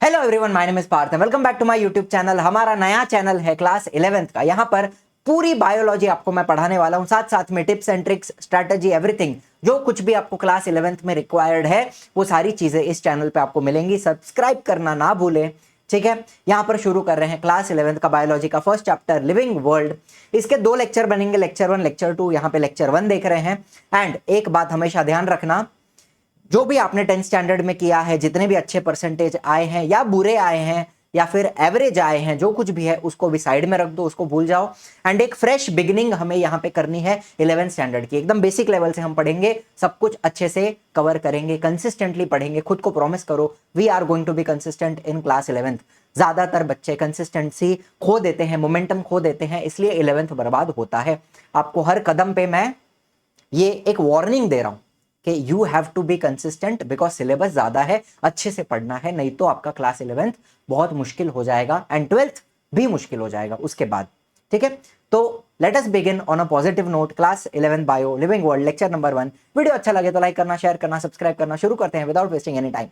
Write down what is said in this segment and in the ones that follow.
Hello everyone, my name is Parth, welcome back to my YouTube channel. हमारा नया channel है class 11th का। यहाँ पर पूरी बायोलॉजी आपको मैं पढ़ाने वाला हूँ, साथ साथ में tips and tricks, strategy, everything जो कुछ भी आपको क्लास 11th में रिक्वायर्ड है वो सारी चीजें इस चैनल पे आपको मिलेंगी। सब्सक्राइब करना ना भूलें, ठीक है। यहाँ पर शुरू कर रहे हैं क्लास 11th का बायोलॉजी का फर्स्ट चैप्टर लिविंग वर्ल्ड। इसके दो लेक्चर बनेंगे, लेक्चर 1 लेक्चर 2। यहाँ पे लेक्चर 1 देख रहे हैं। एंड एक बात हमेशा ध्यान रखना, जो भी आपने 10th स्टैंडर्ड में किया है, जितने भी अच्छे परसेंटेज आए हैं या बुरे आए हैं या फिर एवरेज आए हैं, जो कुछ भी है उसको भी साइड में रख दो, उसको भूल जाओ। एंड एक फ्रेश बिगिनिंग हमें यहाँ पे करनी है 11th स्टैंडर्ड की। एकदम बेसिक लेवल से हम पढ़ेंगे, सब कुछ अच्छे से कवर करेंगे, कंसिस्टेंटली पढ़ेंगे। खुद को प्रॉमिस करो, we are going to be consistent in class 11th। ज्यादातर बच्चे कंसिस्टेंसी खो देते हैं, मोमेंटम खो देते हैं, इसलिए 11th बर्बाद होता है। आपको हर कदम पे मैं ये एक वार्निंग दे रहा हूं कि you have to be consistent, because syllabus ज्यादा है, अच्छे से पढ़ना है, नहीं तो आपका क्लास 11th बहुत मुश्किल हो जाएगा एंड 12th भी मुश्किल हो जाएगा उसके बाद, ठीक है। तो let us begin on a positive note. Class 11 bio living world lecture number 1। Video अच्छा लगे तो लाइक करना, शेयर करना, सब्सक्राइब करना। शुरू करते हैं without wasting any time.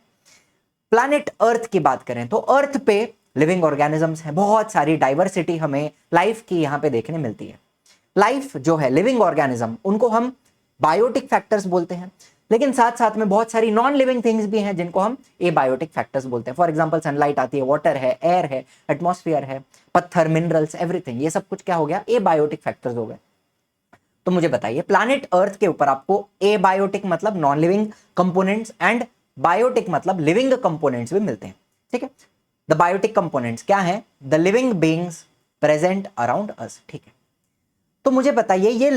Planet Earth की बात करें तो अर्थ पे लिविंग ऑर्गेनिजम्स हैं, बहुत सारी डाइवर्सिटी हमें लाइफ की यहाँ पे देखने मिलती है। लाइफ जो है, लिविंग ऑर्गेनिज्म, उनको हम बायोटिक फैक्टर्स बोलते हैं, लेकिन साथ साथ में बहुत सारी नॉन लिविंग थिंग्स भी हैं जिनको हम एबायोटिक फैक्टर्स बोलते हैं। फॉर एग्जांपल सनलाइट आती है, वाटर है, एयर है, एटमॉस्फेयर है, पत्थर, मिनरल्स, एवरीथिंग, ये सब कुछ क्या हो गया, एबायोटिक फैक्टर्स हो गए। तो मुझे बताइए, प्लैनेट अर्थ के ऊपर आपको एबायोटिक मतलब non living components and biotic मतलब लिविंग कंपोनेंट्स भी मिलते हैं, ठीक है। द बायोटिक कंपोनेंट्स क्या है? The living beings present around us, ठीक है। तो मुझे बताइए, ये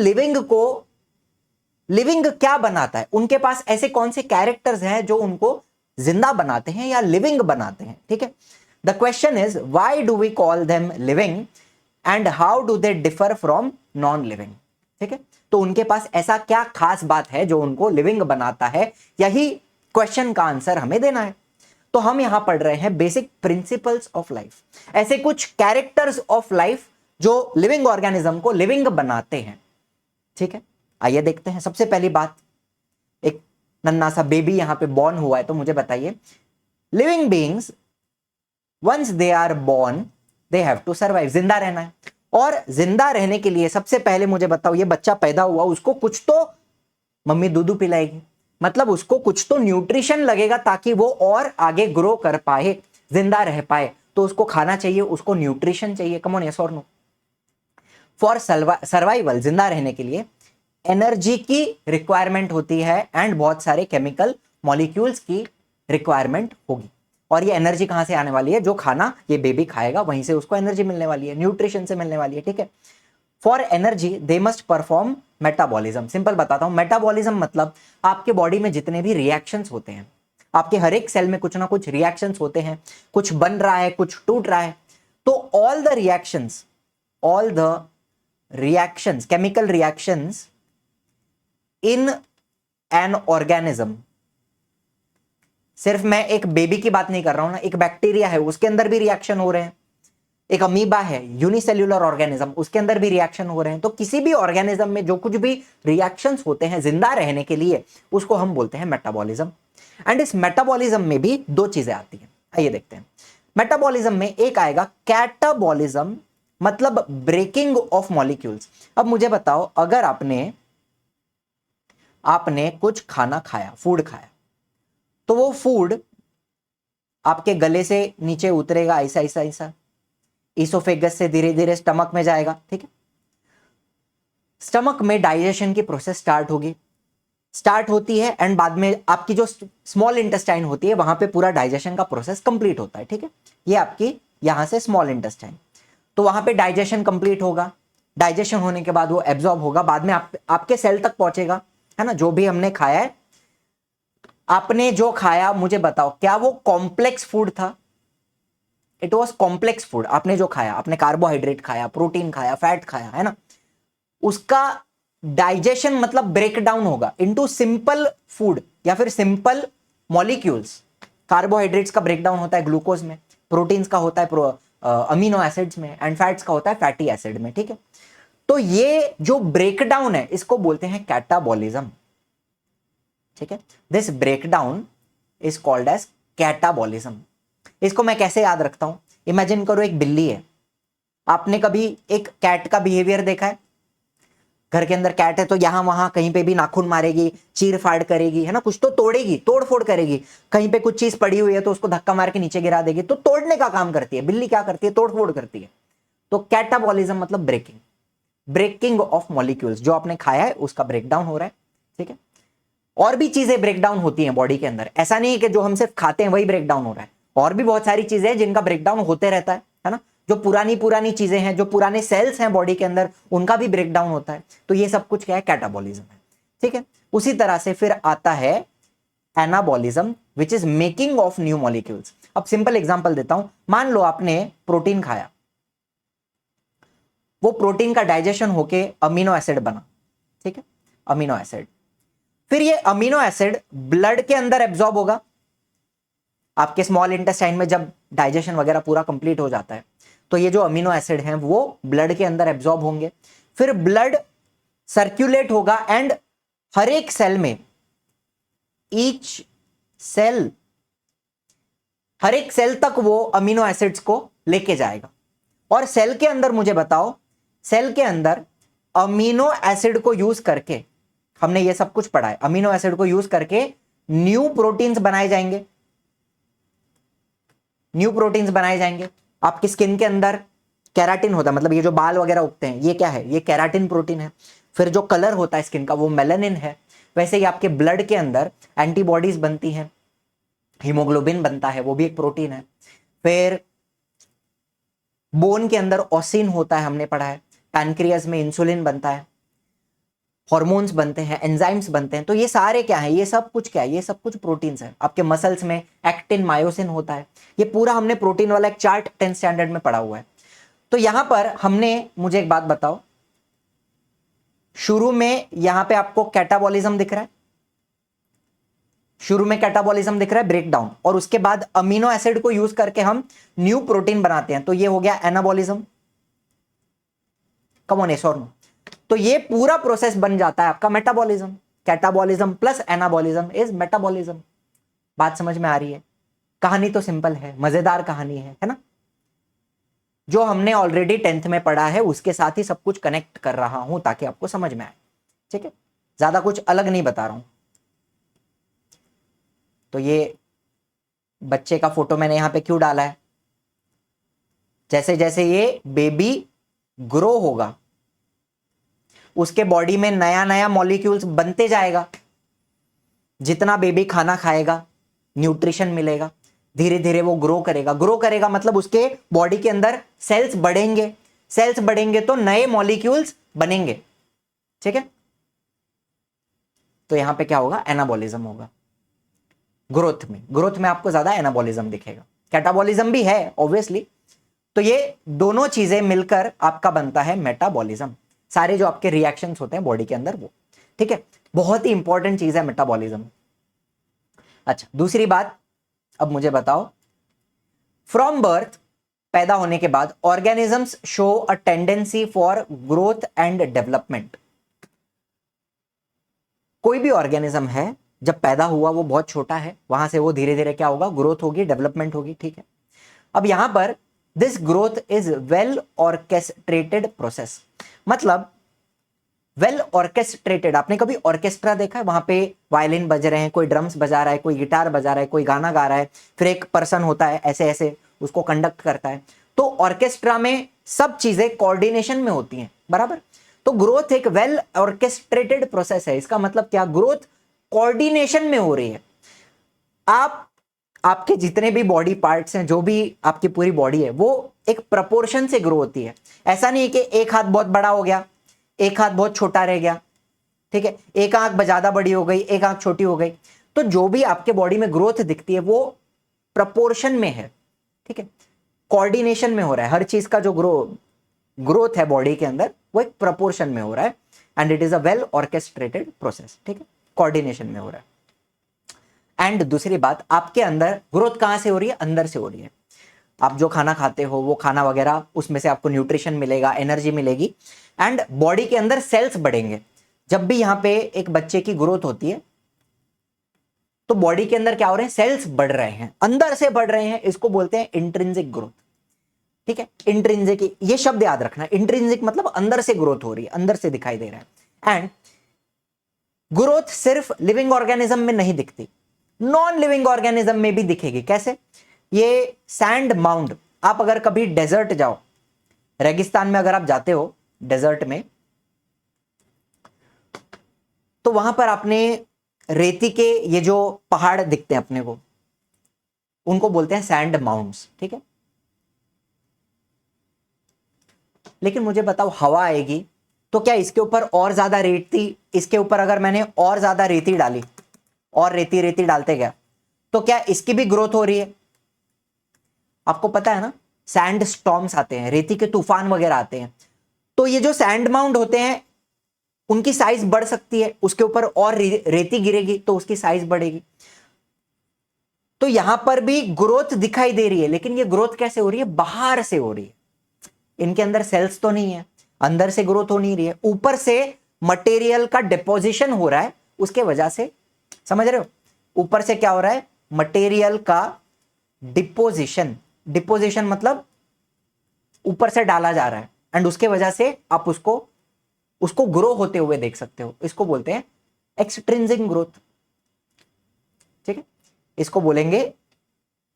लिविंग क्या बनाता है? उनके पास ऐसे कौन से कैरेक्टर्स हैं जो उनको जिंदा बनाते हैं या लिविंग बनाते हैं, ठीक है। The question is why do we call them living and how do they differ from non living, ठीक है। तो उनके पास ऐसा क्या खास बात है जो उनको लिविंग बनाता है, यही क्वेश्चन का आंसर हमें देना है। तो हम यहां पढ़ रहे हैं बेसिक प्रिंसिपल्स ऑफ लाइफ, ऐसे कुछ कैरेक्टर्स ऑफ लाइफ जो लिविंग ऑर्गेनिज्म को लिविंग बनाते हैं, ठीक है। आइए देखते हैं। सबसे पहली बात, एक नन्हा सा बेबी यहां पे बॉर्न हुआ है, तो मुझे बताइए, living beings once they are born they have to survive, जिंदा रहना है। और जिंदा रहने के लिए सबसे पहले मुझे बताओ, ये बच्चा पैदा हुआ, उसको कुछ तो मम्मी दूध पिलाएगी, मतलब उसको कुछ तो न्यूट्रिशन लगेगा ताकि वो और आगे ग्रो कर पाए, जिंदा रह पाए। तो उसको खाना चाहिए, उसको न्यूट्रिशन चाहिए। कम ऑन, यस और नो? फॉर सर्वाइवल, जिंदा रहने के लिए एनर्जी की रिक्वायरमेंट होती है एंड बहुत सारे केमिकल मॉलिक्यूल्स की रिक्वायरमेंट होगी। और ये एनर्जी कहां से आने वाली है? जो खाना ये बेबी खाएगा वहीं से उसको एनर्जी मिलने वाली है, न्यूट्रिशन से मिलने वाली है, ठीक है। For energy they must perform metabolism. Simple बताता हूं, मेटाबॉलिज्म मतलब आपके बॉडी में जितने भी रिएक्शंस होते हैं, आपके हर एक सेल में कुछ ना कुछ रिएक्शंस होते हैं, कुछ बन रहा है, कुछ टूट रहा है। तो all the reactions, chemical reactions in an organism, सिर्फ मैं एक बेबी की बात नहीं कर रहा हूं ना, एक बैक्टीरिया है उसके अंदर भी रिएक्शन हो रहे हैं, एक अमीबा है, यूनिसेल्युलर ऑर्गेनिज्म, उसके अंदर भी रिएक्शन हो रहे हैं। तो किसी भी ऑर्गेनिज्म में जो कुछ भी रिएक्शंस होते हैं जिंदा रहने के लिए, उसको हम बोलते हैं मेटाबॉलिज्म। एंड इस मेटाबॉलिज्म में भी दो चीजें आती हैं, आइए देखते हैं। मेटाबॉलिज्म में एक आएगा कैटाबॉलिज्म, मतलब ब्रेकिंग ऑफ मॉलिक्यूल्स। अब मुझे बताओ, अगर आपने कुछ खाना खाया, फूड खाया, तो वो फूड आपके गले से नीचे उतरेगा, ऐसा ऐसा ऐसा, इसोफेगस से धीरे धीरे स्टमक में जाएगा, ठीक है। स्टमक में डाइजेशन की प्रोसेस स्टार्ट होती है एंड बाद में आपकी जो स्मॉल इंटेस्टाइन होती है वहां पे पूरा डाइजेशन का प्रोसेस कंप्लीट होता है, ठीक है। ये आपकी यहां से स्मॉल इंटेस्टाइन, तो वहां पे डाइजेशन कंप्लीट होगा। डाइजेशन होने के बाद वो एब्जॉर्ब होगा, बाद में आपके सेल तक पहुंचेगा, है ना। जो भी हमने खाया है, आपने जो खाया, मुझे बताओ, क्या वो कॉम्प्लेक्स फूड था? It was complex food. आपने जो खाया, आपने कार्बोहाइड्रेट खाया, प्रोटीन खाया, फैट खाया, है ना, उसका डाइजेशन मतलब ब्रेक डाउन होगा इनटू सिंपल फूड या फिर सिंपल मॉलिक्यूल्स। कार्बोहाइड्रेट्स का ब्रेकडाउन होता है ग्लूकोज में, प्रोटीन्स का होता है अमीनो एसिड्स में, एंड फैट्स का होता है फैटी एसिड में, ठीक है। तो ये जो ब्रेकडाउन है इसको बोलते हैं कैटाबॉलिज्म, ठीक है। This breakdown is called as catabolism. इसको मैं कैसे याद रखता हूं, इमेजिन करो एक बिल्ली है, आपने कभी एक कैट का बिहेवियर देखा है? घर के अंदर कैट है तो यहां वहां कहीं पे भी नाखून मारेगी, चीर फाड़ करेगी, है ना, कुछ तो तोड़ेगी, तोड़ फोड़ करेगी, कहीं पे कुछ चीज पड़ी हुई है तो उसको धक्का मार के नीचे गिरा देगी, तो तोड़ने का काम करती है। बिल्ली क्या करती है? तोड़ फोड़ करती है। तो कैटाबॉलिज्म मतलब ब्रेकिंग, ब्रेकिंग ऑफ मॉलिक्यूल्स, जो आपने खाया है उसका ब्रेकडाउन हो रहा है, ठीक है। और भी चीजें ब्रेकडाउन होती हैं बॉडी के अंदर, ऐसा नहीं है कि जो हम सिर्फ खाते हैं वही ब्रेकडाउन हो रहा है, और भी बहुत सारी चीजें हैं जिनका ब्रेकडाउन होते रहता है ना। जो पुरानी पुरानी चीजें हैं, जो पुराने सेल्स हैं बॉडी के अंदर, उनका भी ब्रेकडाउन होता है। तो ये सब कुछ क्या है? कैटाबॉलिज्म है, ठीक है। उसी तरह से फिर आता है anabolism, which is making of new molecules. अब सिंपल एग्जांपल देता हूं, मान लो आपने प्रोटीन खाया, वो प्रोटीन का डाइजेशन होके अमीनो एसिड बना, ठीक है, अमीनो एसिड। फिर ये अमीनो एसिड ब्लड के अंदर एब्जॉर्ब होगा, आपके स्मॉल इंटेस्टाइन में जब डाइजेशन वगैरह पूरा कंप्लीट हो जाता है तो ये जो अमीनो एसिड हैं वो ब्लड के अंदर एब्जॉर्ब होंगे। फिर ब्लड सर्कुलेट होगा एंड हर एक सेल में, ईच सेल, हर एक सेल तक वो अमीनो एसिड्स को लेके जाएगा। और सेल के अंदर मुझे बताओ, सेल के अंदर अमीनो एसिड को यूज करके, हमने ये सब कुछ पढ़ा है, अमीनो एसिड को यूज करके न्यू प्रोटीन्स बनाए जाएंगे, न्यू प्रोटीन्स बनाए जाएंगे। आपकी स्किन के अंदर केराटिन होता है, मतलब ये जो बाल वगैरह उगते हैं ये क्या है? ये केराटिन प्रोटीन है। फिर जो कलर होता है स्किन का वो मेलानिन है। वैसे ही आपके ब्लड के अंदर एंटीबॉडीज बनती हैं, हीमोग्लोबिन बनता है, वो भी एक प्रोटीन है। फिर बोन के अंदर ऑसिन होता है, हमने पढ़ा है। पैनक्रियाज में इंसुलिन बनता है, हॉर्मोन्स बनते हैं, एंजाइम्स बनते हैं। तो ये सारे क्या है? ये सब कुछ क्या है? ये सब कुछ प्रोटीन्स है। आपके मसल्स में एक्टिन, मायोसिन होता है। ये पूरा हमने प्रोटीन वाला एक चार्ट 10th स्टैंडर्ड में पढ़ा हुआ है। तो यहां पर हमने, मुझे एक बात बताओ, शुरू में यहां पे आपको कैटाबॉलिज्म दिख रहा है, शुरू में कैटाबॉलिज्म दिख रहा है, ब्रेकडाउन, और उसके बाद अमीनो एसिड को यूज करके हम न्यू प्रोटीन बनाते हैं, तो ये हो गया एनाबॉलिज्म। कम ऑन, यस और नो? तो ये पूरा प्रोसेस बन जाता है आपका metabolism. Catabolism plus anabolism is metabolism. बात समझ में आ रही है? कहानी तो सिंपल है, मजेदार कहानी है ना। जो हमने ऑलरेडी 10th में पढ़ा है उसके साथ ही सब कुछ कनेक्ट कर रहा हूं ताकि आपको समझ में आए, ठीक है। ज्यादा कुछ अलग नहीं बता रहा हूं। तो ये बच्चे का फोटो मैंने यहां पे क्यों डाला है? जैसे जैसे ये बेबी ग्रो होगा उसके बॉडी में नया नया मॉलिक्यूल्स बनते जाएगा। जितना बेबी खाना खाएगा, न्यूट्रिशन मिलेगा, धीरे धीरे वो ग्रो करेगा। ग्रो करेगा मतलब उसके बॉडी के अंदर सेल्स बढ़ेंगे, सेल्स बढ़ेंगे तो नए मॉलिक्यूल्स बनेंगे, ठीक है। तो यहां पे क्या होगा? एनाबॉलिज्म होगा। ग्रोथ में, ग्रोथ में आपको ज्यादा एनाबॉलिज्म दिखेगा। कैटाबॉलिज्म भी है ऑब्वियसली। तो ये दोनों चीजें मिलकर आपका बनता है मेटाबॉलिज्म। सारे जो आपके रिएक्शंस होते हैं बॉडी के अंदर वो, ठीक है। बहुत ही इंपॉर्टेंट चीज है मेटाबॉलिज्म। अच्छा, दूसरी बात अब मुझे बताओ, फ्रॉम बर्थ, पैदा होने के बाद, organisms show a tendency for growth and development. कोई भी ऑर्गेनिज्म है जब पैदा हुआ वो बहुत छोटा है, वहां से वो धीरे धीरे क्या होगा? ग्रोथ होगी, डेवलपमेंट होगी, ठीक है। अब यहां पर this growth is well orchestrated process. मतलब वेल ऑर्केस्ट्रेटेड, आपने कभी ऑर्केस्ट्रा देखा है? वहां पे वायलिन बज रहे हैं, कोई ड्रम्स बजा रहा है, कोई गिटार बजा रहा है, कोई गाना गा रहा है, फिर एक पर्सन होता है ऐसे ऐसे उसको कंडक्ट करता है। तो ऑर्केस्ट्रा में सब चीजें कोऑर्डिनेशन में होती हैं, बराबर। तो ग्रोथ एक वेल ऑर्केस्ट्रेटेड प्रोसेस है। इसका मतलब क्या? ग्रोथ कोऑर्डिनेशन में हो रही है। आपके जितने भी बॉडी पार्ट्स हैं, जो भी आपकी पूरी बॉडी है, वो एक प्रपोर्शन से ग्रो होती है। ऐसा नहीं है कि एक हाथ बहुत बड़ा हो गया, एक हाथ बहुत छोटा रह गया, ठीक है, एक आंख ज्यादा बड़ी हो गई, एक आंख छोटी हो गई। तो जो भी आपके बॉडी में ग्रोथ दिखती है वो प्रपोर्शन में है, ठीक है, कोऑर्डिनेशन में हो रहा है। हर चीज का जो ग्रोथ है बॉडी के अंदर वो एक प्रपोर्शन में हो रहा है and it is a well orchestrated process, ठीक है, कोऑर्डिनेशन में हो रहा है। एंड दूसरी बात, आपके अंदर ग्रोथ कहां से हो रही है? अंदर से हो रही है। आप जो खाना खाते हो वो खाना वगैरह, उसमें से आपको न्यूट्रिशन मिलेगा, एनर्जी मिलेगी एंड बॉडी के अंदर सेल्स बढ़ेंगे। जब भी यहां पे एक बच्चे की ग्रोथ होती है, तो बॉडी के अंदर क्या हो रहे हैं, सेल्स बढ़ रहे हैं, अंदर से बढ़ रहे हैं, इसको बोलते हैं इंट्रिंसिक ग्रोथ। ठीक है, इंट्रिंसिक, ये शब्द याद रखना, इंट्रिंसिक मतलब अंदर से ग्रोथ हो रही है, अंदर से दिखाई दे रहा है। एंड ग्रोथ सिर्फ लिविंग ऑर्गेनिज्म में नहीं दिखती, नॉन लिविंग ऑर्गेनिज्म में भी दिखेगी। कैसे? ये सैंड माउंड, आप अगर कभी डेजर्ट जाओ, रेगिस्तान में अगर आप जाते हो डेजर्ट में, तो वहां पर आपने रेती के ये जो पहाड़ दिखते हैं अपने को, उनको बोलते हैं सैंड माउंट्स। ठीक है, लेकिन मुझे बताओ, हवा आएगी तो क्या इसके ऊपर और ज्यादा रेती, इसके ऊपर अगर मैंने और ज्यादा रेती डाली और रेती रेती डालते गया, तो क्या इसकी भी ग्रोथ हो रही है? आपको पता है ना, सैंड स्टॉर्म्स आते हैं, रेती के तूफान वगैरह आते हैं, तो ये जो सैंड माउंड होते हैं उनकी साइज बढ़ सकती है, उसके ऊपर और रेती गिरेगी तो उसकी साइज बढ़ेगी। तो यहां पर भी ग्रोथ दिखाई दे रही है, लेकिन ये ग्रोथ कैसे हो रही है? बाहर से हो रही है। इनके अंदर सेल्स तो नहीं है, अंदर से ग्रोथ हो नहीं रही है, ऊपर से मटेरियल का डिपोजिशन हो रहा है, उसके वजह से, समझ रहे हो? ऊपर से क्या हो रहा है? मटेरियल का डिपोजिशन, डिपोजिशन मतलब ऊपर से डाला जा रहा है, एंड उसके वजह से आप उसको ग्रो होते हुए देख सकते हो। इसको बोलते हैं एक्सट्रिंसिक ग्रोथ। ठीक है, इसको बोलेंगे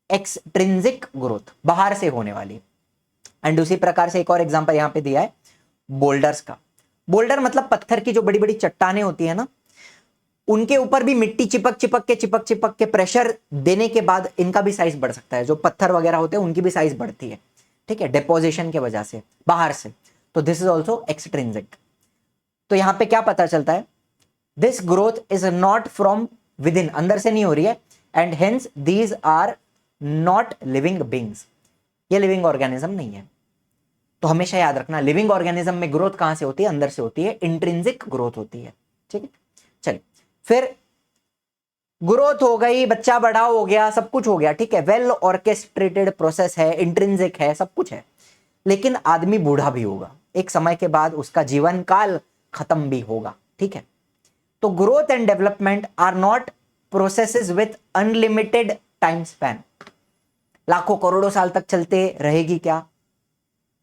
एक्सट्रिंसिक ग्रोथ, बाहर से होने वाली। एंड उसी प्रकार से एक और एग्जांपल यहां पे दिया है बोल्डर्स का। बोल्डर मतलब पत्थर की जो बड़ी बड़ी चट्टानें होती है ना, उनके ऊपर भी मिट्टी चिपक के प्रेशर देने के बाद इनका भी साइज बढ़ सकता है। जो पत्थर वगैरह होते हैं उनकी भी साइज बढ़ती है, ठीक है, डिपोजिशन के वजह से, बाहर से। तो दिस इज ऑल्सो एक्सट्रिंसिक। तो यहां पे क्या पता चलता है? This growth is not from within, अंदर से नहीं हो रही है, and hence these are not living beings, ये लिविंग ऑर्गेनिज्म नहीं है। तो हमेशा याद रखना, लिविंग ऑर्गेनिज्म में ग्रोथ कहां से होती है? अंदर से होती है, इंट्रिंसिक ग्रोथ होती है। ठीक है, चलिए, फिर ग्रोथ हो गई, बच्चा बड़ा हो गया, सब कुछ हो गया, ठीक है, वेल ऑर्केस्ट्रेटेड प्रोसेस है, इंट्रिंसिक है, सब कुछ है। लेकिन आदमी बूढ़ा भी होगा, एक समय के बाद उसका जीवन काल खत्म भी होगा। ठीक है, तो growth and development are not processes with unlimited time span. लाखों करोड़ों साल तक चलते रहेगी क्या?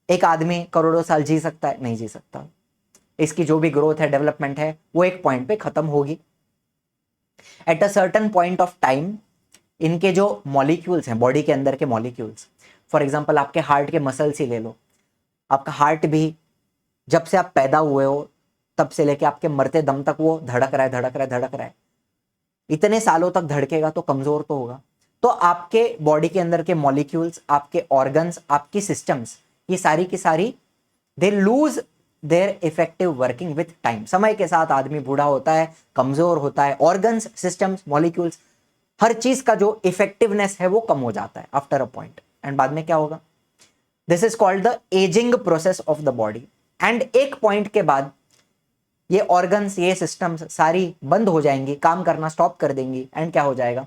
एक आदमी करोड़ों साल जी सकता है? नहीं जी सकता। इसकी जो भी ग्रोथ है, डेवलपमेंट है, वो एक पॉइंट पे खत्म होगी। At a certain point of time इनके जो मॉलिक्यूल्स हैं, बॉडी के अंदर के मॉलिक्यूल्स, फॉर एग्जांपल आपके हार्ट के मसल्स ही ले लो। आपका हार्ट भी जब से आप पैदा हुए हो तब से लेके आपके मरते दम तक वो धड़क रहा है, धड़क रहा है, धड़क रहा है। इतने सालों तक धड़केगा तो कमजोर तो होगा। तो आपके बॉडी के अंदर के मॉलिक्यूल्स, आपके ऑर्गन्स, आपकी सिस्टम्स, ये सारी की सारी they lose their effective working with time. समय के साथ आदमी बूढ़ा होता है, कमजोर होता है, ऑर्गन्स, सिस्टम्स, मॉलिक्यूल्स, हर चीज का जो इफेक्टिवनेस है वो कम हो जाता है आफ्टर अ पॉइंट। एंड बाद में क्या होगा? This is called the ageing process of the body. And एक पॉइंट के बाद ये ऑर्गन्स, ये सिस्टम्स सारी बंद हो जाएंगी, काम करना स्टॉप कर देंगी, एंड क्या हो जाएगा?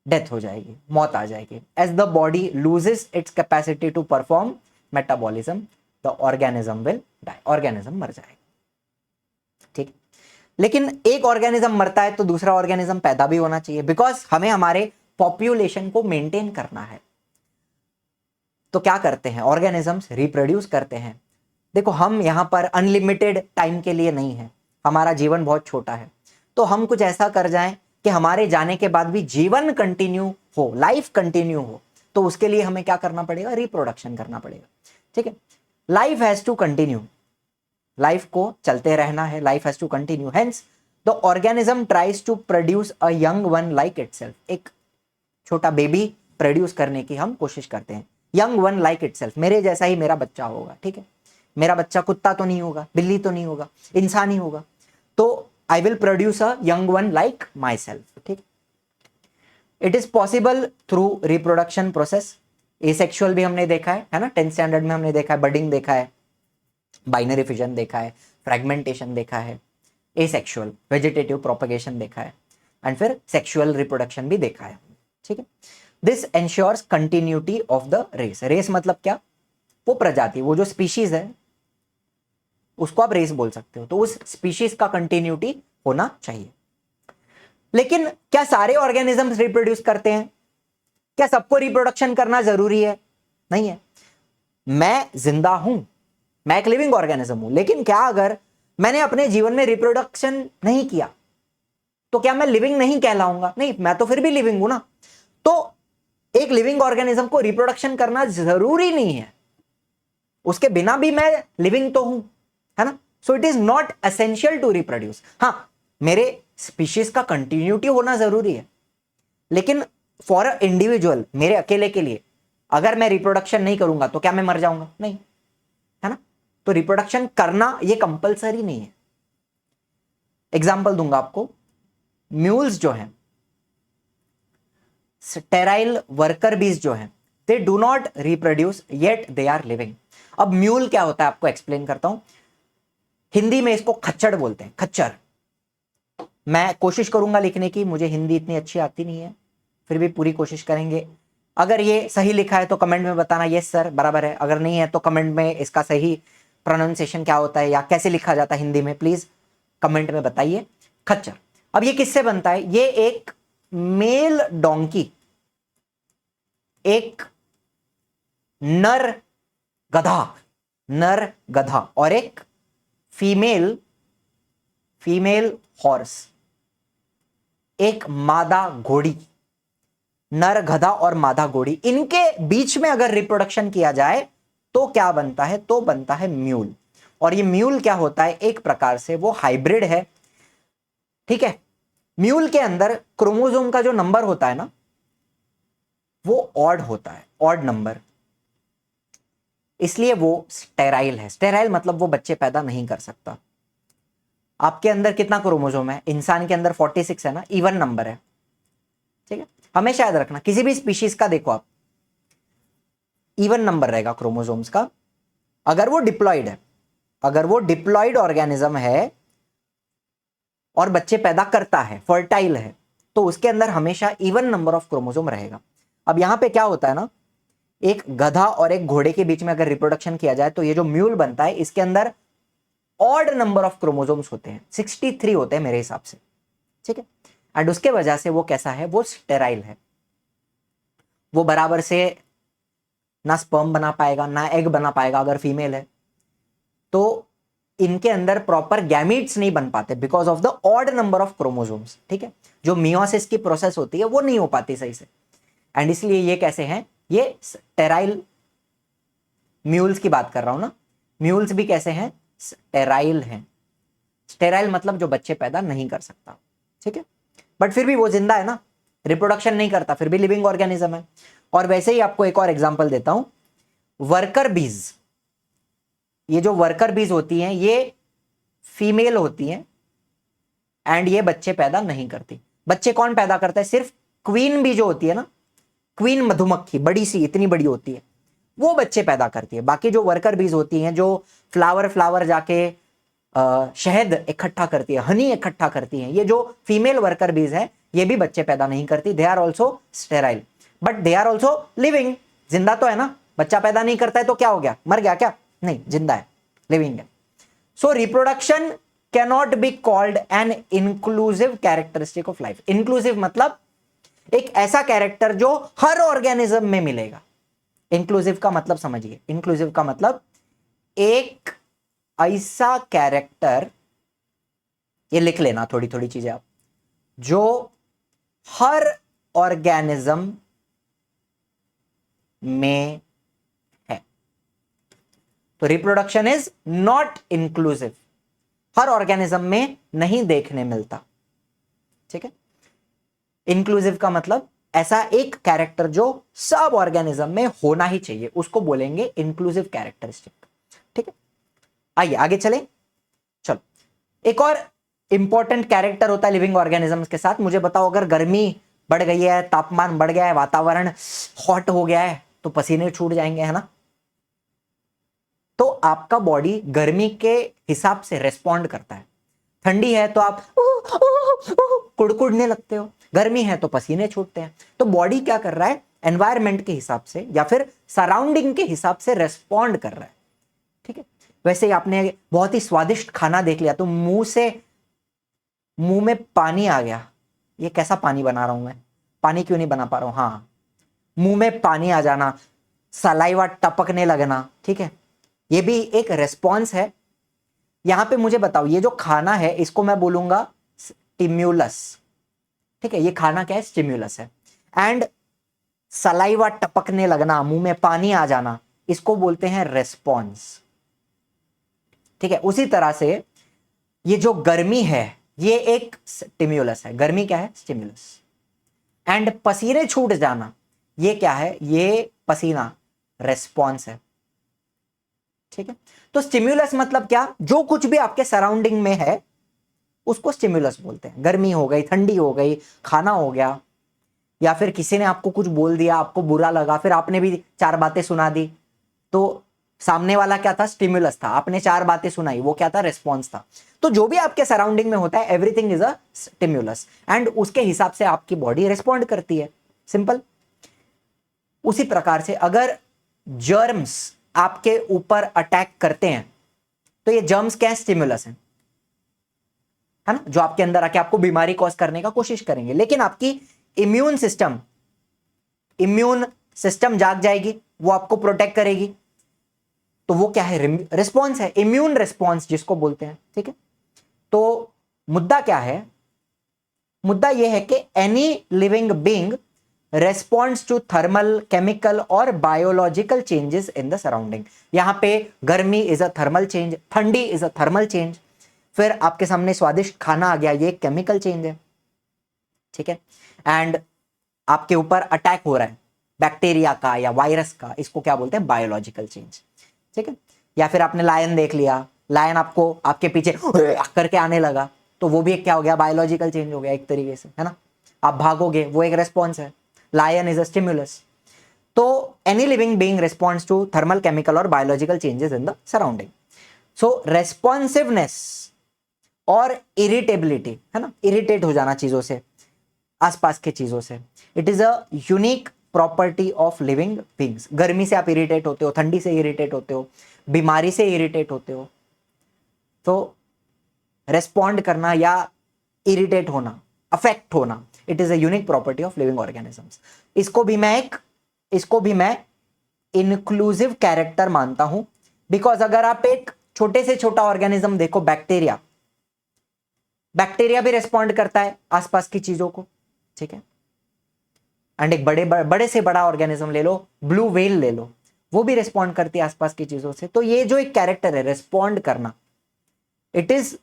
डेथ हो जाएगी, मौत आ जाएगी। As the body loses its capacity to perform metabolism, the organism will die, organism मर जाएगा। ठीक, लेकिन एक ऑर्गेनिज्म मरता है तो दूसरा ऑर्गेनिज्म पैदा भी होना चाहिए, बिकॉज हमें हमारे पॉपुलेशन को मेंटेन करना है। तो क्या करते हैं ऑर्गेनिजम्स? रिप्रोड्यूस करते हैं। देखो, हम यहां पर अनलिमिटेड टाइम के लिए नहीं है, हमारा जीवन बहुत छोटा है। तो हम कुछ ऐसा कर जाएं कि हमारे जाने के बाद भी जीवन कंटिन्यू हो, लाइफ कंटिन्यू हो। तो उसके लिए हमें क्या करना पड़ेगा? रिप्रोडक्शन करना पड़ेगा। ठीक है, life has to continue, life को चलते रहना है, life has to continue. Hence the organism tries to produce a young one like itself. एक छोटा बेबी प्रोड्यूस करने की हम कोशिश करते हैं, यंग वन लाइक इटसेल्फ, मेरे जैसा ही मेरा बच्चा होगा। ठीक है, मेरा बच्चा कुत्ता तो नहीं होगा, बिल्ली तो नहीं होगा, इंसान ही होगा। तो I will produce a young one like myself. ठीक, it is possible through reproduction process. Asexual भी हमने देखा है ना, 10th स्टैंडर्ड में हमने देखा है, बडिंग देखा है, बाइनरी फिजन देखा है, फ्रेगमेंटेशन देखा है, एसेक्सुअल वेजिटेटिव प्रोपगेशन देखा है, एंड फिर सेक्सुअल रिप्रोडक्शन भी देखा है। ठीक है, this ensures continuity of the race. Race मतलब क्या? वो प्रजाति, वो जो स्पीशीज है उसको आप रेस बोल सकते हो। तो उस स्पीशीज का कंटिन्यूटी होना चाहिए। लेकिन क्या सारे ऑर्गेनिजम्स रिप्रोड्यूस करते हैं? क्या सबको रिप्रोडक्शन करना जरूरी है? नहीं है। मैं जिंदा हूं, मैं एक लिविंग ऑर्गेनिज्म हूं, लेकिन क्या अगर मैंने अपने जीवन में रिप्रोडक्शन नहीं किया तो क्या मैं लिविंग नहीं कहलाऊंगा? नहीं, मैं तो फिर भी लिविंग हूं ना। तो एक लिविंग ऑर्गेनिज्म को रिप्रोडक्शन करना जरूरी नहीं है, उसके बिना भी मैं लिविंग तो हूं, है ना। So it is not essential to reproduce. हाँ, मेरे स्पीशीज का कंटिन्यूटी होना जरूरी है, लेकिन फॉर अ इंडिविजुअल, मेरे अकेले के लिए अगर मैं रिप्रोडक्शन नहीं करूंगा तो क्या मैं मर जाऊंगा? नहीं, है ना। तो रिप्रोडक्शन करना ये कंपलसरी नहीं है। एग्जाम्पल दूंगा आपको, म्यूल्स जो हैं, स्टेराइल वर्कर बीज जो हैं, they do not reproduce yet they are living. अब म्यूल क्या होता है आपको एक्सप्लेन करता हूं। हिंदी में इसको खच्चर बोलते हैं, खच्चर। मैं कोशिश करूंगा लिखने की, मुझे हिंदी इतनी अच्छी आती नहीं है, फिर भी पूरी कोशिश करेंगे। अगर ये सही लिखा है तो कमेंट में बताना यस सर बराबर है, अगर नहीं है तो कमेंट में इसका सही प्रोनाउंसिएशन क्या होता है या कैसे लिखा जाता है हिंदी में, प्लीज कमेंट में बताइए। खच्चर। अब ये किससे बनता है? ये एक मेल डोंकी, एक नर गधा, नर गधा और एक फीमेल हॉर्स, एक मादा घोड़ी, नर गधा और मादा घोड़ी, इनके बीच में अगर रिप्रोडक्शन किया जाए तो क्या बनता है? तो बनता है म्यूल। और ये म्यूल क्या होता है? एक प्रकार से वो हाइब्रिड है, ठीक है। म्यूल के अंदर क्रोमोसोम का जो नंबर होता है ना, वो ऑड होता है, ऑड नंबर, इसलिए वो स्टेराइल है। स्टेराइल मतलब वो बच्चे पैदा नहीं कर सकता। आपके अंदर कितना क्रोमोसोम है? इंसान के अंदर 46 है ना, इवन नंबर है, ठीक है। हमेशा याद रखना, किसी भी स्पीशीज का देखो आप, इवन नंबर रहेगा क्रोमोसोम्स का। अगर वो डिप्लॉयड है, अगर वो डिप्लॉयड ऑर्गेनिज्म है और बच्चे पैदा करता है, फर्टाइल है, तो उसके अंदर हमेशा इवन नंबर ऑफ क्रोमोसोम रहेगा। अब यहां पे क्या होता है ना, एक गधा और एक घोड़े के बीच में अगर रिप्रोडक्शन किया जाए तो ये जो म्यूल बनता है इसके अंदर ऑड नंबर ऑफ क्रोमोसोम्स होते हैं, 63 होते हैं मेरे हिसाब से, ठीक है। एंड उसके वजह से वो कैसा है? वो स्टेराइल है। वो बराबर से ना स्पर्म बना पाएगा ना एग बना पाएगा। अगर फीमेल है तो इनके अंदर प्रॉपर गैमीट्स नहीं बन पाते because of the odd number of chromosomes, ठीक है। जो मियोसिस की प्रोसेस होती है वो नहीं हो पाती सही से, एंड इसलिए ये कैसे हैं? ये स्टेराइल म्यूल्स की बात कर रहा हूं ना। म्यूल्स भी कैसे हैं? स्टेराइल हैं। स्टेराइल मतलब जो बच्चे पैदा नहीं कर सकता, ठीक है। बट फिर भी वो जिंदा है ना, रिप्रोडक्शन नहीं करता, फिर भी लिविंग ऑर्गेनिज्म है। और वैसे ही आपको एक और एग्जांपल देता हूं, वर्कर बीज। ये जो वर्कर बीज होती हैं ये फीमेल होती हैं एंड ये बच्चे पैदा नहीं करती। बच्चे कौन पैदा करता है? सिर्फ क्वीन बी जो होती है ना, क्वीन मधुमक्खी, बड़ी सी, इतनी बड़ी होती है, वो बच्चे पैदा करती है। बाकी जो वर्कर बीज होती हैं, जो फ्लावर जाके शहद इकट्ठा करती है, हनी इकट्ठा करती हैं, ये जो फीमेल वर्कर बीज है ये भी बच्चे पैदा नहीं करती। They are also sterile but they are also living. जिंदा तो है ना, बच्चा पैदा नहीं करता है तो क्या हो गया? मर गया क्या? नहीं, जिंदा है, लिविंग है। सो reproduction cannot be called an inclusive characteristic of life. Inclusive मतलब एक ऐसा कैरेक्टर जो हर ऑर्गेनिज्म में मिलेगा। इंक्लूसिव का मतलब समझिए, इंक्लूसिव का मतलब एक ऐसा कैरेक्टर, ये लिख लेना थोड़ी थोड़ी चीजें आप, जो हर ऑर्गेनिज्म में है। तो reproduction is not inclusive, her organism में नहीं देखने मिलता, ठीक है। इंक्लूसिव का मतलब ऐसा एक कैरेक्टर जो सब ऑर्गेनिज्म में होना ही चाहिए, उसको बोलेंगे इंक्लूसिव कैरेक्टरिस्टिक, ठीक है। आइए आगे चलें। चलो, एक और इंपॉर्टेंट कैरेक्टर होता है लिविंग ऑर्गेनिजम्स के साथ। मुझे बताओ, अगर गर्मी बढ़ गई है, तापमान बढ़ गया है, वातावरण हॉट हो गया है तो पसीने छूट जाएंगे, है ना। तो आपका बॉडी गर्मी के हिसाब से रेस्पॉन्ड करता है। ठंडी है तो आप कुड़कुड़ने लगते हो, गर्मी है तो पसीने छूटते हैं। तो बॉडी क्या कर रहा है? एनवायरमेंट के हिसाब से या फिर सराउंडिंग के हिसाब से रेस्पॉन्ड कर रहा है, ठीक है। वैसे ही आपने बहुत ही स्वादिष्ट खाना देख लिया तो मुंह में पानी आ गया, ये कैसा पानी बना रहा हूं मैं, पानी क्यों नहीं बना पा रहा हूं, हाँ, मुंह में पानी आ जाना, सलाइवा टपकने लगना, ठीक है, ये भी एक रेस्पॉन्स है। यहां पे मुझे बताओ, ये जो खाना है इसको मैं बोलूंगा स्टिम्युलस, ठीक है, ये खाना क्या है, स्टिम्युलस है। एंड सलाइवा टपकने लगना, मुंह में पानी आ जाना, इसको बोलते हैं रेस्पॉन्स, ठीक है। उसी तरह से ये जो गर्मी है ये एक स्टिम्युलस है, गर्मी क्या है, स्टिम्युलस। एंड पसीने छूट जाना, ये क्या है, ये पसीना, रेस्पॉन्स है, ठीक है। तो स्टिम्युलस मतलब क्या, जो कुछ भी आपके सराउंडिंग में है उसको स्टिम्युलस बोलते हैं। गर्मी हो गई, ठंडी हो गई, खाना हो गया, या फिर किसी ने आपको कुछ बोल दिया, आपको बुरा लगा, फिर आपने भी चार बातें सुना दी, तो सामने वाला क्या था, स्टिम्युलस था, आपने चार बातें सुनाई, वो क्या था, रिस्पॉन्स था। तो जो भी आपके सराउंडिंग में होता है everything is a stimulus, and उसके हिसाब से आपकी बॉडी रिस्पॉन्ड करती है, सिंपल। उसी प्रकार से अगर जर्म्स आपके ऊपर अटैक करते हैं तो ये जर्म्स क्या है, स्टिम्युलस है ना, जो आपके अंदर आके आपको बीमारी कॉज करने का कोशिश करेंगे। लेकिन आपकी इम्यून सिस्टम जाग जाएगी, वो आपको प्रोटेक्ट करेगी, तो वो क्या है, रिस्पॉन्स है, इम्यून रिस्पॉन्स जिसको बोलते हैं, ठीक है। तो मुद्दा क्या है, मुद्दा यह है कि any living being responds to thermal, chemical और biological changes in the surrounding. यहां पे गर्मी इज अ थर्मल चेंज, ठंडी इज अ थर्मल चेंज, फिर आपके सामने स्वादिष्ट खाना आ गया, ये केमिकल चेंज है, ठीक है। एंड आपके ऊपर अटैक हो रहा है बैक्टीरिया का या वायरस का, इसको क्या बोलते हैं, बायोलॉजिकल चेंज, ठीक है। या फिर आपने लायन देख लिया, लायन आपको आपके पीछे करके आने लगा, तो वो भी एक क्या हो गया, बायोलॉजिकल चेंज हो गया एक तरीके से, है ना। आप भागोगे, वो एक रेस्पॉन्स है, लायन इज अ स्टिम्युलस। तो any living being responds to thermal, chemical और biological changes in the surrounding. So responsiveness और इरिटेबिलिटी, है ना, इरिटेट हो जाना चीजों से, आसपास के चीजों से, it is a unique property of living beings. गर्मी से आप इरिटेट होते हो, ठंडी से इरिटेट होते हो, बीमारी से इरिटेट होते हो, तो रेस्पॉन्ड करना या इरिटेट होना, अफेक्ट होना, it is a unique property of living organisms. इसको भी मैं इंक्लूसिव कैरेक्टर मानता हूं, बिकॉज अगर आप एक छोटे से छोटा ऑर्गेनिज्म देखो, बैक्टीरिया, बैक्टीरिया भी रेस्पॉन्ड करता है आसपास की चीजों को, ठीक है। एंड एक बड़े से बड़ा ऑर्गेनिज्म ले लो, ब्लू व्हेल ले लो, वो भी रेस्पॉन्ड करती है आसपास की चीजों से। तो ये जो एक कैरेक्टर है रेस्पॉन्ड करना, it is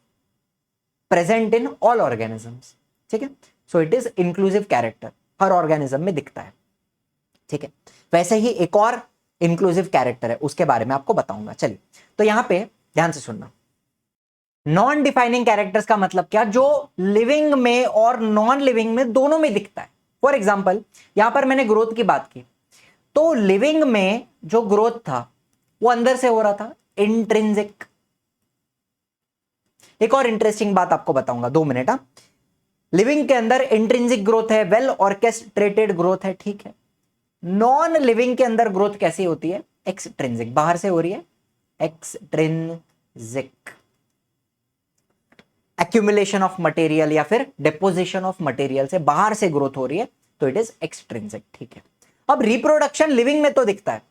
present in all organisms, ठीक है। सो it is inclusive character, her organism में दिखता है, ठीक है। वैसे ही एक और इंक्लूसिव कैरेक्टर है, उसके बारे में आपको बताऊंगा। चलिए, तो यहां पे ध्यान से सुनना। नॉन डिफाइनिंग कैरेक्टर्स का मतलब क्या, जो लिविंग में और नॉन लिविंग में दोनों में दिखता है। फॉर एग्जाम्पल, यहां पर मैंने ग्रोथ की बात की, तो लिविंग में जो ग्रोथ था वो अंदर से हो रहा था, इंट्रिंसिक। एक और इंटरेस्टिंग बात आपको बताऊंगा, 2 मिनट। लिविंग के अंदर इंट्रिंसिक ग्रोथ है, वेल ऑर्केस्ट्रेटेड ग्रोथ है, ठीक है। नॉन लिविंग के अंदर ग्रोथ कैसी होती है, एक्सट्रिंसिक, बाहर से हो रही है, एक्सट्रिंसिक, एक्यूमुलेशन ऑफ मटेरियल या फिर डिपोजिशन ऑफ मटेरियल से बाहर से ग्रोथ हो रही है, तो इट इज एक्सट्रिंसिक, ठीक है। अब रिप्रोडक्शन लिविंग में तो दिखता है,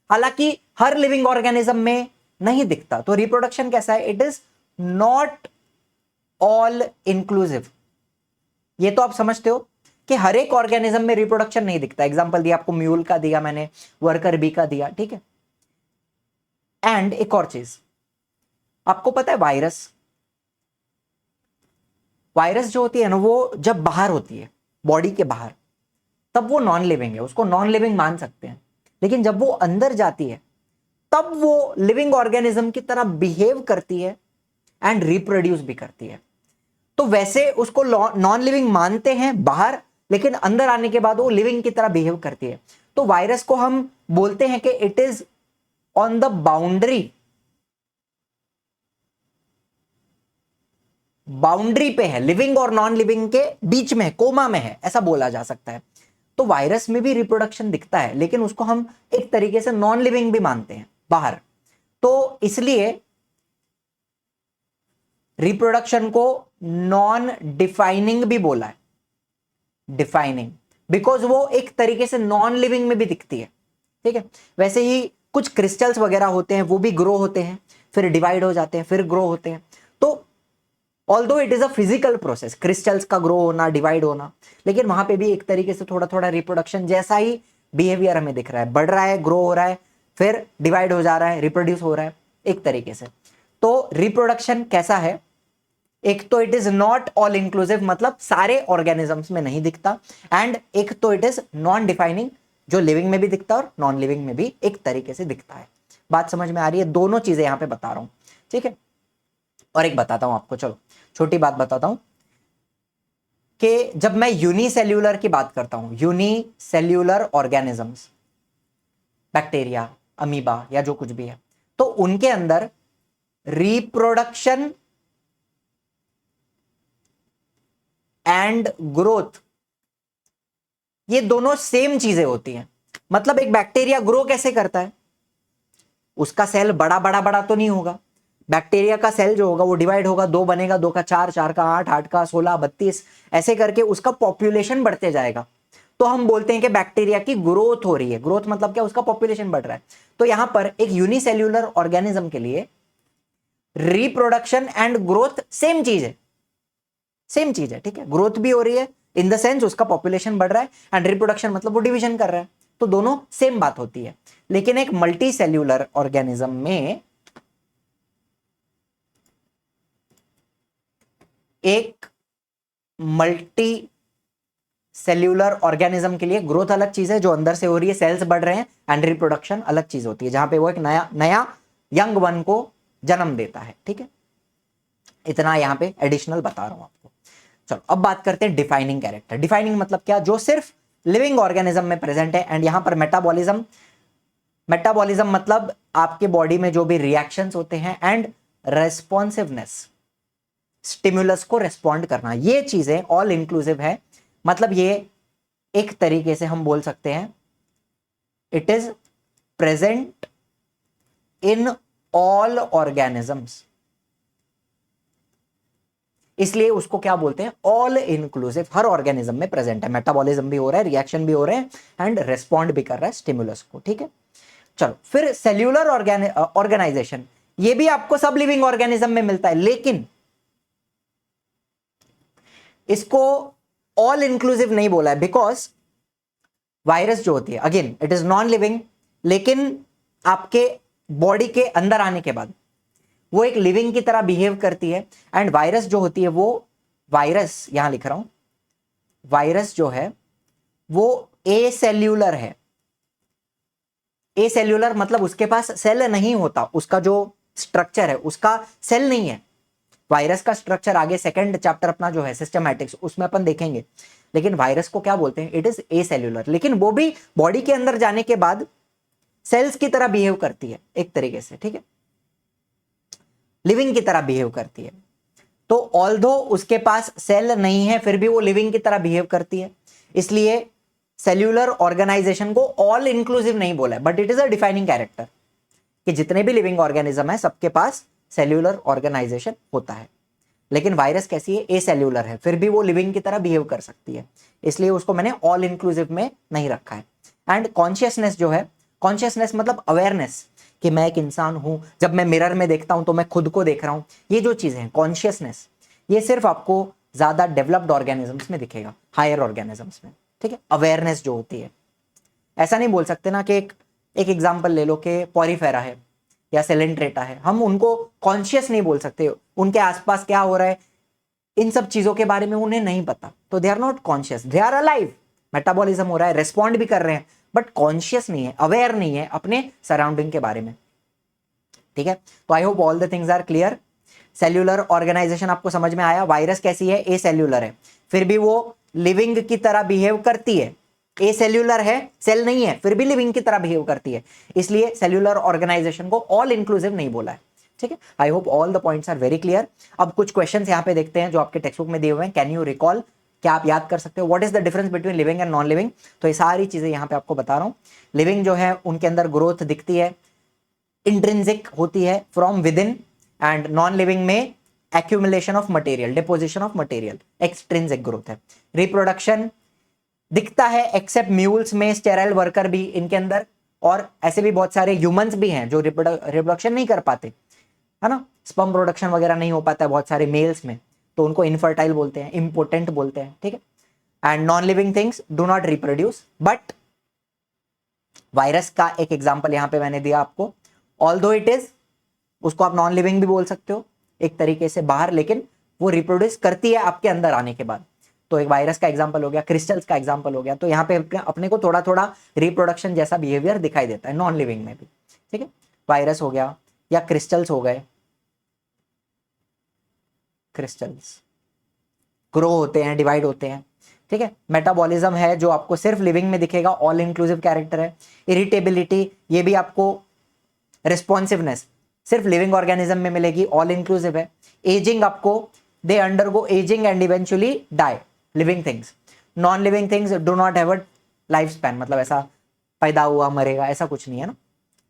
हालांकि हर लिविंग ऑर्गेनिज्म में नहीं दिखता। तो रिप्रोडक्शन कैसा है, it is not all inclusive. ये तो आप समझते हो कि हर एक ऑर्गेनिज्म में रिप्रोडक्शन नहीं दिखता। एग्जांपल दिया आपको, म्यूल का दिया मैंने, वर्कर बी का दिया, ठीक है। एंड एक और चीज आपको पता है, वायरस जो होती है ना, वो जब बाहर होती है बॉडी के बाहर, तब वो नॉन लिविंग है, उसको नॉन लिविंग मान सकते हैं। लेकिन जब वो अंदर जाती है तब वो लिविंग ऑर्गेनिज्म की तरह बिहेव करती है एंड रिप्रोड्यूस भी करती है। तो वैसे उसको नॉन लिविंग मानते हैं बाहर, लेकिन अंदर आने के बाद वो लिविंग की तरह बिहेव करती है। तो वायरस को हम बोलते हैं कि it is on the boundary पे है, लिविंग और नॉन लिविंग के बीच में, कोमा में है, ऐसा बोला जा सकता है। तो वायरस में भी रिप्रोडक्शन दिखता है, लेकिन उसको हम एक तरीके से नॉन लिविंग भी मानते हैं बाहर। तो इसलिए रिप्रोडक्शन को नॉन डिफाइनिंग भी बोला है, डिफाइनिंग, बिकॉज वो एक तरीके से नॉन लिविंग में भी दिखती है, ठीक है। वैसे ही कुछ क्रिस्टल्स वगैरह होते हैं, वो भी ग्रो होते हैं, फिर डिवाइड हो जाते हैं, फिर ग्रो होते हैं। तो although it is a physical process, crystals का ग्रो होना, डिवाइड होना, लेकिन वहां पे भी एक तरीके से थोड़ा थोड़ा रिप्रोडक्शन जैसा ही बिहेवियर हमें दिख रहा है, बढ़ रहा है, ग्रो हो रहा है, फिर डिवाइड हो जा रहा है, रिप्रोड्यूस हो रहा है एक तरीके से। तो रिप्रोडक्शन कैसा है, एक तो it is not all inclusive, मतलब सारे ऑर्गेनिजम्स में नहीं दिखता, एंड एक तो इट इज नॉन डिफाइनिंग, जो लिविंग में भी दिखता है और नॉन लिविंग में भी एक तरीके से दिखता है। बात समझ में आ रही है? दोनों चीजें यहां पे बता रहा हूं, ठीक है। और एक बताता हूं आपको, चलो छोटी बात बताता हूं कि जब मैं यूनिसेल्यूलर की बात करता हूं, यूनिसेल्यूलर ऑर्गेनिजम्स, बैक्टीरिया, अमीबा या जो कुछ भी है, तो उनके अंदर रिप्रोडक्शन एंड ग्रोथ, ये दोनों सेम चीजें होती हैं। मतलब एक बैक्टीरिया ग्रो कैसे करता है, उसका सेल बड़ा बड़ा बड़ा तो नहीं होगा, बैक्टीरिया का सेल जो होगा वो डिवाइड होगा, दो बनेगा, दो का चार, चार का आठ, आठ का 16, 32, ऐसे करके उसका पॉपुलेशन बढ़ते जाएगा। तो हम बोलते हैं कि बैक्टीरिया की ग्रोथ हो रही है। ग्रोथ मतलब क्या, उसका पॉपुलेशन बढ़ रहा है। तो यहां पर एक यूनिसेल्यूलर ऑर्गेनिज्म के लिए रिप्रोडक्शन एंड ग्रोथ सेम चीज है, सेम चीज है, ठीक है। ग्रोथ भी हो रही है इन द सेंस उसका पॉपुलेशन बढ़ रहा है, एंड रिप्रोडक्शन मतलब वो डिवीजन कर रहा है, तो दोनों सेम बात होती है। लेकिन एक मल्टी सेल्यूलर ऑर्गेनिज्म में, एक मल्टी सेल्यूलर ऑर्गेनिज्म के लिए ग्रोथ अलग चीज है, जो अंदर से हो रही है, सेल्स बढ़ रहे हैं, एंड रिप्रोडक्शन अलग चीज होती है, जहां पे वो एक नया नया यंग वन को जन्म देता है, ठीक है। इतना यहां पे एडिशनल बता रहा हूं आपको। चलो अब बात करते हैं डिफाइनिंग कैरेक्टर। डिफाइनिंग मतलब क्या, जो सिर्फ लिविंग ऑर्गेनिज्म में प्रेजेंट है, एंड यहां पर मेटाबॉलिज्म, मेटाबॉलिज्म मतलब आपके बॉडी में जो भी रिएक्शंस होते हैं, एंड रेस्पॉन्सिवनेस, स्टिमुलस को रेस्पॉन्ड करना, ये चीजें ऑल इंक्लूसिव है। मतलब ये एक तरीके से हम बोल सकते हैं it is present in all organisms, इसलिए उसको क्या बोलते हैं, ऑल इंक्लूसिव, हर ऑर्गेनिज्म में प्रेजेंट है, मेटाबॉलिज्म भी हो रहा है, रिएक्शन भी हो रहे हैं, एंड रेस्पॉन्ड भी कर रहा है स्टिमुलस को, ठीक है। चलो फिर सेल्यूलर ऑर्गेनाइजेशन, ये भी आपको सब लिविंग ऑर्गेनिज्म में मिलता है, लेकिन इसको ऑल इंक्लूसिव नहीं बोला है, बिकॉज वायरस जो होती है, again it is non living, लेकिन आपके बॉडी के अंदर आने के बाद वो एक लिविंग की तरह बिहेव करती है। एंड वायरस जो होती है, वो वायरस यहां लिख रहा हूं, वायरस जो है वो ए सेल्यूलर है। ए सेल्यूलर मतलब उसके पास सेल नहीं होता, उसका जो स्ट्रक्चर है उसका सेल नहीं है। वायरस का स्ट्रक्चर आगे सेकंड चैप्टर अपना जो है सिस्टमैटिक्स, उसमें अपन देखेंगे। लेकिन वायरस को क्या बोलते हैं, इट इज ए सेल्यूलर, लेकिन वो भी बॉडी के अंदर जाने के बाद सेल्स की तरह बिहेव करती है एक तरीके से, ठीक है, लिविंग की तरह बिहेव करती है। तो ऑल्दो उसके पास सेल नहीं है, फिर भी वो लिविंग की तरह बिहेव करती है, इसलिए सेल्यूलर ऑर्गेनाइजेशन को ऑल इंक्लूसिव नहीं बोला है, but it is a defining character कि जितने भी लिविंग ऑर्गेनिज्म है सबके पास सेल्यूलर ऑर्गेनाइजेशन होता है। लेकिन वायरस कैसी है, ए सेल्यूलर है, फिर भी वो लिविंग की तरह बिहेव कर सकती है, इसलिए उसको मैंने ऑल इंक्लूसिव में नहीं रखा है। एंड कॉन्शियसनेस जो है, कॉन्शियसनेस मतलब अवेयरनेस कि मैं एक इंसान हूं, जब मैं मिरर में देखता हूं तो मैं खुद को देख रहा हूं, ये जो चीजें हैं कॉन्शियसनेस, ये सिर्फ आपको ज्यादा डेवलप्ड ऑर्गेनिजम्स में दिखेगा, हायर ऑर्गेनिजम्स में, ठीक है। अवेयरनेस जो होती है, ऐसा नहीं बोल सकते ना कि एक एग्जांपल ले लो कि पॉरीफेरा है या सेलेंट्रेटा है, हम उनको कॉन्शियस नहीं बोल सकते, उनके आसपास क्या हो रहा है इन सब चीजों के बारे में उन्हें नहीं पता, तो they are not conscious, they are alive, metabolism हो रहा है, रेस्पॉन्ड भी कर रहे हैं, बट कॉन्शियस नहीं है, अवेयर नहीं है अपने सराउंडिंग के बारे में, ठीक है। तो I hope all the things are clear. Cellular organisation आपको समझ में आया। वायरस कैसी है, ए सेल्यूलर है, फिर भी वो लिविंग की तरह बिहेव करती है, ए सेल्यूलर है, सेल नहीं है, फिर भी लिविंग की तरह बिहेव करती है, इसलिए सेल्यूलर ऑर्गेनाइजेशन को ऑल इंक्लूसिव नहीं बोला है, ठीक है। I hope all the points are very clear. अब कुछ क्वेश्चंस यहां पे देखते हैं जो आपके टेक्स्ट बुक में दिए हुए हैं। कैन यू रिकॉल, क्या आप याद कर सकते हो what is the difference between living and non living? तो ये सारी चीजें यहां पे आपको बता रहा हूं। लिविंग जो है उनके अंदर ग्रोथ दिखती है, इंट्रिंसिक होती है from within, and non living में accumulation of material, deposition of material, extrinsic growth है। रिप्रोडक्शन दिखता है एक्सेप्ट म्यूल्स में, स्टेराइल वर्कर भी इनके अंदर, और ऐसे भी बहुत सारे ह्यूमंस भी हैं जो रिप्रोडक्शन नहीं कर पाते, है ना, स्पर्म प्रोडक्शन वगैरह नहीं हो पाता है बहुत सारे मेल्स में, तो उनको इनफर्टाइल बोलते हैं, इम्पोर्टेंट बोलते हैं, ठीक है। And non living things do not reproduce, but virus का एक एग्जांपल यहां पे मैंने दिया आपको, ऑल्दो इट इज, उसको आप नॉन लिविंग भी बोल सकते हो एक तरीके से बाहर, लेकिन वो रिप्रोड्यूस करती है आपके अंदर आने के बाद। तो एक वायरस का एग्जांपल हो गया, क्रिस्टल्स का एग्जांपल हो गया, तो यहाँ पे अपने को थोड़ा थोड़ा रिप्रोडक्शन जैसा बिहेवियर दिखाई देता है नॉन लिविंग में भी, ठीक है। वायरस हो गया या क्रिस्टल्स हो गए, क्रिस्टल्स ग्रो होते हैं, डिवाइड होते हैं, ठीक है। मेटाबॉलिज्म है जो आपको सिर्फ लिविंग में दिखेगा, ऑल इंक्लूसिव कैरेक्टर है। इरिटेबिलिटी, ये भी आपको, रिस्पॉन्सिवनेस सिर्फ लिविंग ऑर्गेनिज्म में मिलेगी, ऑल इंक्लूसिव है। एजिंग आपको, they undergo ageing and eventually die, living things. Non living things do not have a life span, मतलब ऐसा पैदा हुआ मरेगा ऐसा कुछ नहीं है ना,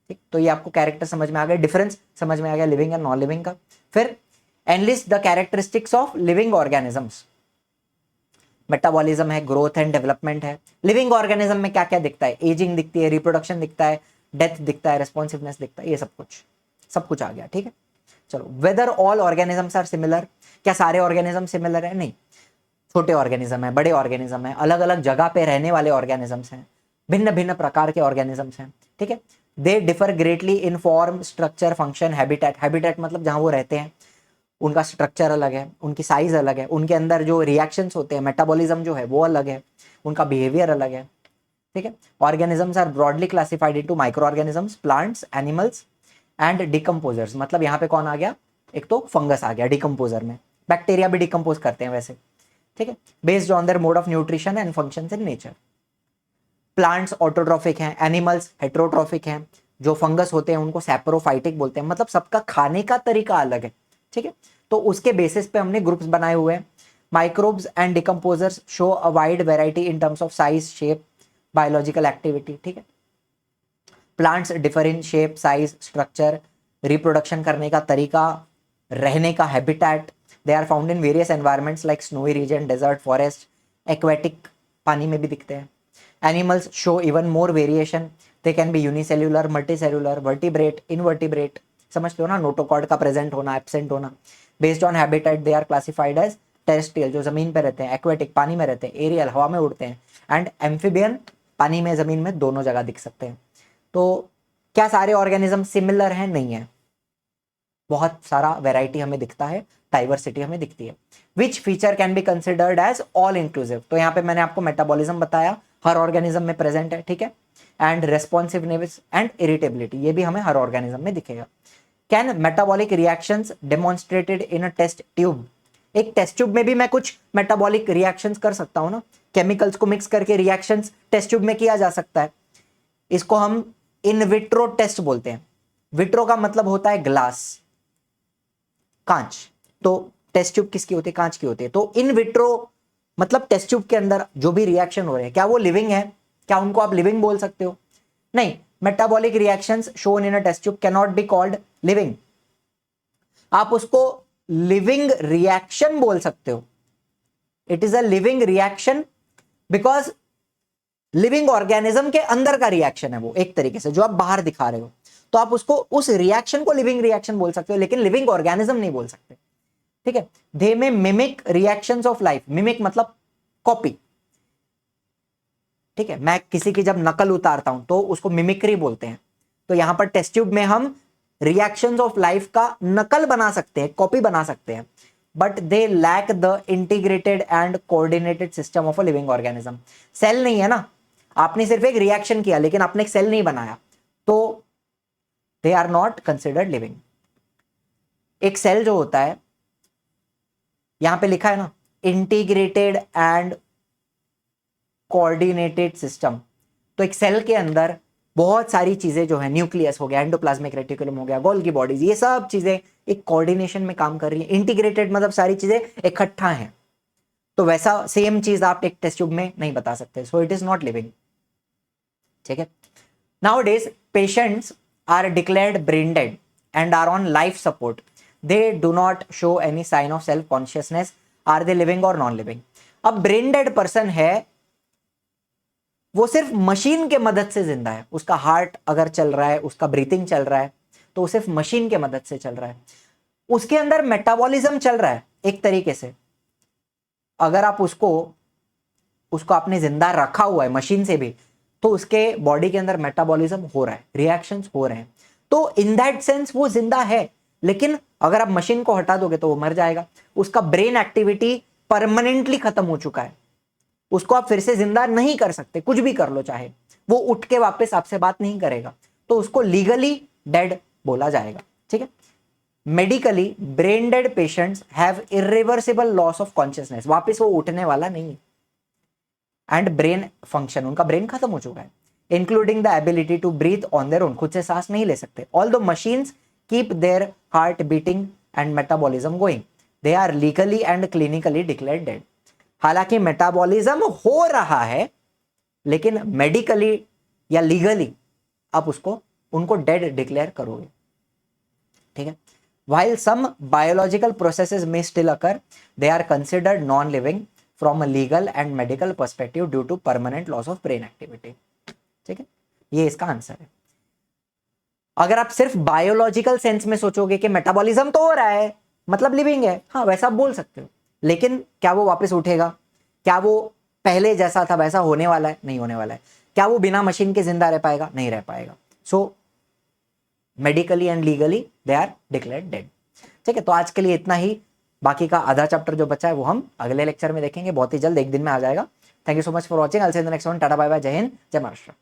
ठीक। तो ये आपको कैरेक्टर समझ में आ गया, डिफरेंस समझ में आ गया लिविंग एंड नॉन लिविंग का। फिर analyst the characteristics of living organisms, metabolism है, ग्रोथ एंड डेवलपमेंट है। लिविंग ऑर्गेनिज्म में क्या क्या दिखता है, एजिंग दिखती है, रिप्रोडक्शन दिखता है, डेथ दिखता है, रेस्पॉन्सिवनेस दिखता है, ये सब कुछ आ गया, ठीक है। चलो, whether all organisms are similar, क्या सारे ऑर्गेनिज्म सिमिलर है? नहीं, छोटे ऑर्गेनिज्म है, बड़े ऑर्गेनिज्म है, अलग अलग जगह पे रहने वाले ऑर्गेनिजम्स हैं, भिन्न भिन्न प्रकार के ऑर्गेनिजम्स हैं, ठीक है। They differ greatly in form, structure, function, habitat. Habitat मतलब जहां वो रहते हैं, उनका स्ट्रक्चर अलग है, उनकी साइज अलग है, उनके अंदर जो रिएक्शंस होते हैं, मेटाबॉलिज्म जो है वो अलग है, उनका बिहेवियर अलग है, ठीक है। Organisms are broadly classified into micro organisms, plants, animals and decomposers. मतलब यहाँ पे कौन आ गया, एक तो फंगस आ गया डिकम्पोजर में, बैक्टीरिया भी डिकम्पोज करते हैं वैसे, ठीक है, based on their mode of nutrition and functions in nature. Plants autotrophic हैं, एनिमल्स हेटेरोट्रॉफिक हैं, जो फंगस होते हैं उनको सैप्रोफाइटिक बोलते हैं, मतलब सबका खाने का तरीका अलग है, ठीक है। तो उसके बेसिस पे हमने ग्रुप्स बनाए हुए हैं। Microbes and decomposers show a wide variety in terms of size, shape, biological activity, ठीक है। Plants differ in shape, size, structure, reproduction करने का तरीका, रहने का habitat. They are found in various environments like snowy region, desert, forest, aquatic, पानी में भी दिखते हैं। Animals show even more variation, they can be unicellular, multicellular, vertebrate, invertebrate, समझते हो ना, नोटोकॉर्ड का प्रेजेंट होना, एब्सेंट होना। Based on habitat they are classified as terrestrial, जो जमीन पे रहते हैं, एक्वेटिक, पानी में रहते हैं, एरियल, हवा में उड़ते हैं, एंड एम्फीबियन, पानी में, जमीन में, दोनों जगह दिख सकते हैं। तो क्या सारे ऑर्गेनिज्म सिमिलर हैं? नहीं है, बहुत सारा वेराइटी हमें दिखता है, डाइवर्सिटी हमें दिखती है। Which feature can be considered as all inclusive, तो यहाँ पे मैंने आपको मेटाबॉलिज्म बताया, हर ऑर्गेनिज्म में प्रेजेंट है, ठीक है। एंड रेस्पॉन्सिवनेस एंड इरिटेबिलिटी, ये भी हमें हर ऑर्गेनिज्म में दिखेगा। Can metabolic reactions demonstrated in a test tube, एक टेस्ट ट्यूब में भी मैं कुछ मेटाबॉलिक रिएक्शंस कर सकता हूं ना, केमिकल्स को मिक्स करके रिएक्शंस टेस्ट ट्यूब में किया जा सकता है, इसको हम इन विट्रो टेस्ट बोलते हैं। विट्रो का मतलब होता है ग्लास, कांच, तो टेस्ट ट्यूब किसकी होती है? कांच की होती है। तो इन विट्रो मतलब टेस्ट ट्यूब के अंदर जो भी रिएक्शन हो रहे हैं, क्या वो लिविंग है? क्या उनको आप लिविंग बोल सकते हो? नहीं, metabolic reactions shown in a test tube can not be called living. आप उसको लिविंग रिएक्शन बोल सकते हो, it is a living reaction because living organism के अंदर का रिएक्शन है वो, एक तरीके से जो आप बाहर दिखा रहे हो, तो आप उसको, उस रिएक्शन को लिविंग रिएक्शन बोल सकते हो, लेकिन लिविंग ऑर्गेनिज्म नहीं बोल सकते, ठीक है। दे में mimic reactions of life, mimic मतलब कॉपी, ठीक है। मैं किसी की जब नकल उतारता हूं तो उसको मिमिक्री बोलते हैं। तो यहां पर टेस्ट ट्यूब में हम रिएक्शंस ऑफ लाइफ का नकल बना सकते हैं, कॉपी बना सकते हैं, but they lack the integrated and coordinated system of a living organism. Cell नहीं है ना, आपने सिर्फ एक रिएक्शन किया लेकिन आपने एक सेल नहीं बनाया, तो they are not considered living. एक सेल जो होता है, यहां पे लिखा है ना, इंटीग्रेटेड एंड कोऑर्डिनेटेड सिस्टम, तो एक सेल के अंदर बहुत सारी चीजें जो है, न्यूक्लियस हो गया, एंडोप्लाज्मिक रेटिकुलम हो गया, गोल्गी बॉडीज, ये सब चीजें एक कोऑर्डिनेशन में काम कर रही है। इंटीग्रेटेड मतलब सारी चीजें इकट्ठा हैं, तो वैसा सेम चीज आप एक टेस्ट ट्यूब में नहीं बता सकते, सो इट इज नॉट लिविंग, ठीक है। Nowadays, patients are declared brain dead and are on life support. They do not show any sign of self consciousness. Are they living or non living? अब brain dead person है, वो सिर्फ machine के मदद से जिंदा है। उसका हार्ट अगर चल रहा है, उसका ब्रीथिंग चल रहा है, तो वो सिर्फ मशीन के मदद से चल रहा है। उसके अंदर मेटाबॉलिज्म चल रहा है एक तरीके से। अगर आप उसको आपने जिंदा रखा हुआ है मशीन से भी, तो उसके बॉडी के अंदर मेटाबॉलिज्म हो रहा है, रिएक्शंस हो रहे हैं, तो इन दैट सेंस वो जिंदा है। लेकिन अगर आप मशीन को हटा दोगे तो वो मर जाएगा। उसका ब्रेन एक्टिविटी परमानेंटली खत्म हो चुका है, उसको आप फिर से जिंदा नहीं कर सकते, कुछ भी कर लो चाहे, वो उठ के वापस आपसे बात नहीं करेगा, तो उसको लीगली डेड बोला जाएगा। ठीक है। Medically brain dead patients have irreversible loss of consciousness, वापस वो उठने वाला नहीं है। एंड ब्रेन फंक्शन, उनका ब्रेन खत्म हो चुका है, including the ability to breathe on their own, खुद से सांस नहीं ले सकते। All the machines keep their heart beating and metabolism going, they are legally and clinically declared dead. हालांकि मेटाबॉलिज्म हो रहा है, लेकिन मेडिकली या लीगली आप उनको डेड डिक्लेयर करोगे। ठीक है। While some biological processes may still occur, they are considered non-living from a legal and medical perspective due to permanent loss of brain activity. ठीक है, ये इसका आंसर है। अगर आप सिर्फ बायोलॉजिकल सेंस में सोचोगे कि मेटाबॉलिज्म तो हो रहा है मतलब लिविंग है, हाँ वैसा आप बोल सकते हो, लेकिन क्या वो वापस उठेगा? क्या वो पहले जैसा था वैसा होने वाला है? नहीं होने वाला है। क्या वो बिना मशीन के जिंदा रह पाएगा? नहीं रह पाएगा। So medically and legally they are declared dead. ठीक है, तो आज के लिए इतना ही। बाकी का आधा चैप्टर जो बचा है वो हम अगले लेक्चर में देखेंगे, बहुत ही जल्द, एक दिन में आ जाएगा। Thank you so much for watching. I will see you in the next one. Tata bye bye, जय हिंद, जय महाराष्ट्र।